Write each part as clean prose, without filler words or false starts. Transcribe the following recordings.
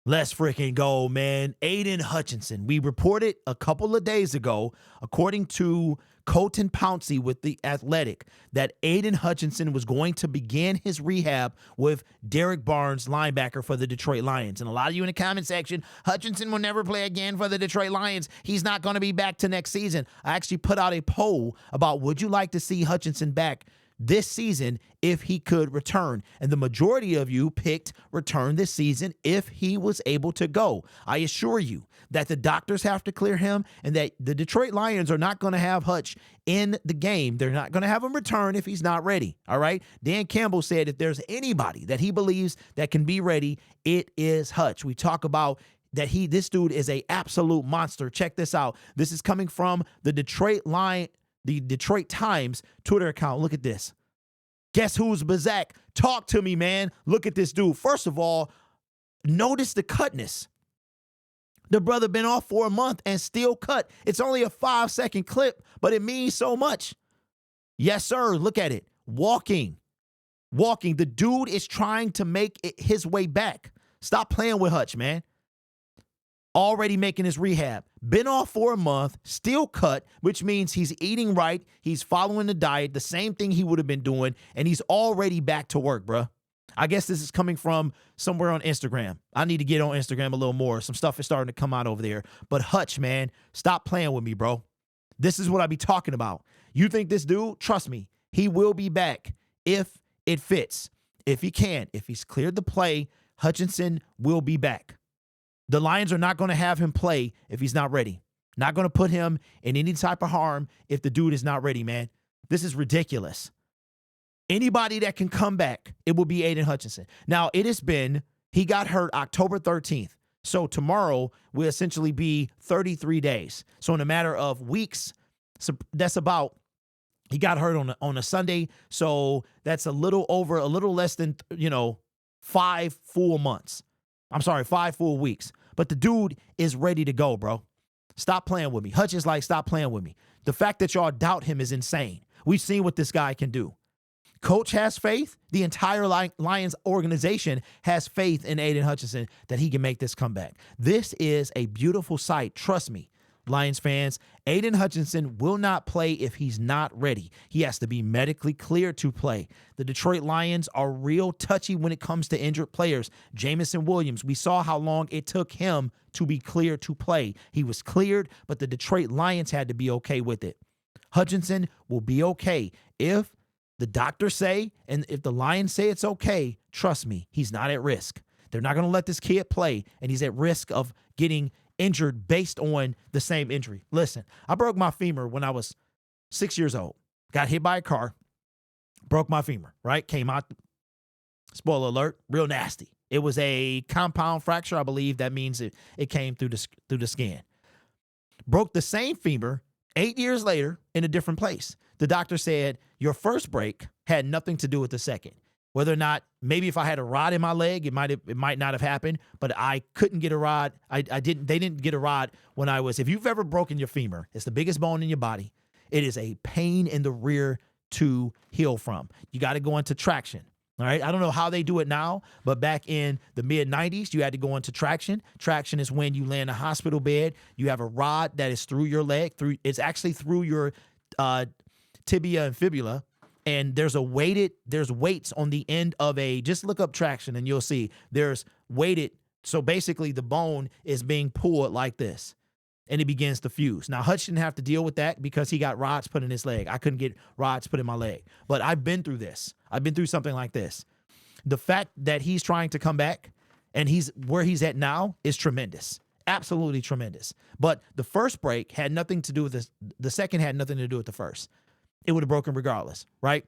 Let's freaking go, man. Aidan Hutchinson. We reported a couple of days ago, according to Colton Pouncey with The Athletic, that Aidan Hutchinson was going to begin his rehab with Derek Barnes, linebacker for the Detroit Lions. And a lot of you in the comment section, Hutchinson will never play again for the Detroit Lions. He's not going to be back to next season. I actually put out a poll about would you like to see Hutchinson back this season if he could return. And the majority of you picked return this season if he was able to go. I assure you that the doctors have to clear him and that the Detroit Lions are not going to have Hutch in the game. They're not going to have him return if he's not ready. All right. Dan Campbell said if there's anybody that he believes that can be ready, it is Hutch. We talk about that this dude is a absolute monster. Check this out. This is coming from the Detroit Times Twitter account. Look at this. Guess who's Bazak? Talk to me, man. Look at this dude. First of all, notice the cutness. The brother been off for a month and still cut. It's only a 5-second clip, but it means so much. Yes, sir. Look at it. Walking. The dude is trying to make his way back. Stop playing with Hutch, man. Already making his rehab. Been off for a month, still cut, which means he's eating right. He's following the diet, the same thing he would have been doing, and he's already back to work, bruh. I guess this is coming from somewhere on Instagram. I need to get on Instagram a little more. Some stuff is starting to come out over there. But Hutch, man, stop playing with me, bro. This is what I be talking about. You think this dude? Trust me, he will be back if it fits. If he can. If he's cleared to play, Hutchinson will be back. The Lions are not going to have him play if he's not ready. Not going to put him in any type of harm if the dude is not ready, man. This is ridiculous. Anybody that can come back, it will be Aidan Hutchinson. Now, he got hurt October 13th. So tomorrow will essentially be 33 days. So in a matter of weeks, so he got hurt on a Sunday. So that's a little less than, 5 full months. I'm sorry, 5 full weeks. But the dude is ready to go, bro. Stop playing with me. Hutch is like, stop playing with me. The fact that y'all doubt him is insane. We've seen what this guy can do. Coach has faith. The entire Lions organization has faith in Aidan Hutchinson that he can make this comeback. This is a beautiful sight. Trust me, Lions fans. Aidan Hutchinson will not play if he's not ready. He has to be medically cleared to play. The Detroit Lions are real touchy when it comes to injured players. Jamison Williams, we saw how long it took him to be cleared to play. He was cleared, but the Detroit Lions had to be okay with it. Hutchinson will be okay if the doctors say, and if the Lions say it's okay, trust me, he's not at risk. They're not going to let this kid play, and he's at risk of getting injured based on the same injury. Listen, I broke my femur when I was 6 years old. Got hit by a car, broke my femur, right? Came out, spoiler alert, real nasty. It was a compound fracture, I believe. That means it came through the skin. Broke the same femur 8 years later in a different place. The doctor said, your first break had nothing to do with the second. Whether or not, maybe if I had a rod in my leg, it might not have happened, but I couldn't get a rod. They didn't get a rod when if you've ever broken your femur, it's the biggest bone in your body. It is a pain in the rear to heal from. You got to go into traction. All right. I don't know how they do it now, but back in the mid-90s, you had to go into traction. Traction is when you lay in a hospital bed. You have a rod that is through your leg. It's actually through your tibia and fibula. And there's weights on the end of just look up traction and you'll see there's weighted. So basically the bone is being pulled like this and it begins to fuse. Now Hutch didn't have to deal with that because he got rods put in his leg. I couldn't get rods put in my leg, but I've been through this. I've been through something like this. The fact that he's trying to come back and he's where he's at now is tremendous. Absolutely tremendous. But the first break had nothing to do with this. The second had nothing to do with the first. It would have broken regardless, right?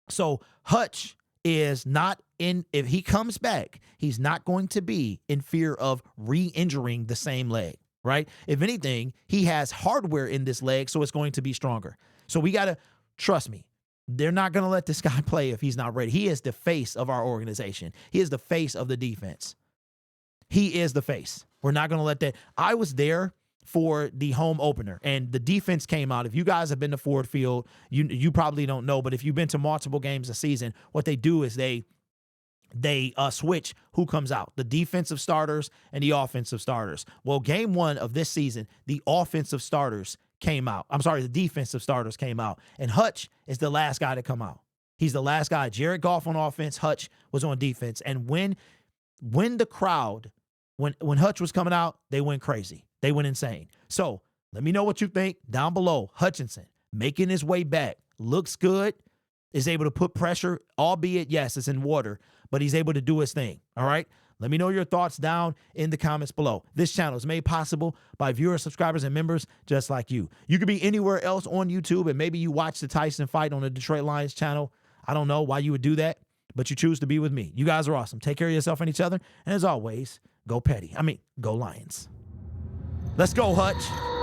So Hutch is not if he comes back, he's not going to be in fear of re-injuring the same leg, right? If anything, he has hardware in this leg, so it's going to be stronger. So we got to, trust me, they're not going to let this guy play if he's not ready. He is the face of our organization. He is the face of the defense. He is the face. We're not going to let that. I was there for the home opener and the defense came out. If you guys have been to Ford Field, you probably don't know, but if you've been to multiple games a season, what they do is they they switch who comes out, the defensive starters and the offensive starters. Well, game 1 of this season, the offensive starters came out. I'm sorry, the defensive starters came out. And Hutch is the last guy to come out. He's the last guy. Jared Goff on offense, Hutch was on defense. And when the crowd, when Hutch was coming out, they went crazy. They went insane. So let me know what you think down below. Hutchinson making his way back. Looks good. Is able to put pressure, albeit, yes, it's in water, but he's able to do his thing, all right? Let me know your thoughts down in the comments below. This channel is made possible by viewers, subscribers, and members just like you. You could be anywhere else on YouTube, and maybe you watch the Tyson fight on the Detroit Lions channel. I don't know why you would do that, but you choose to be with me. You guys are awesome. Take care of yourself and each other, and as always, go Petty. Go Lions. Let's go, Hutch.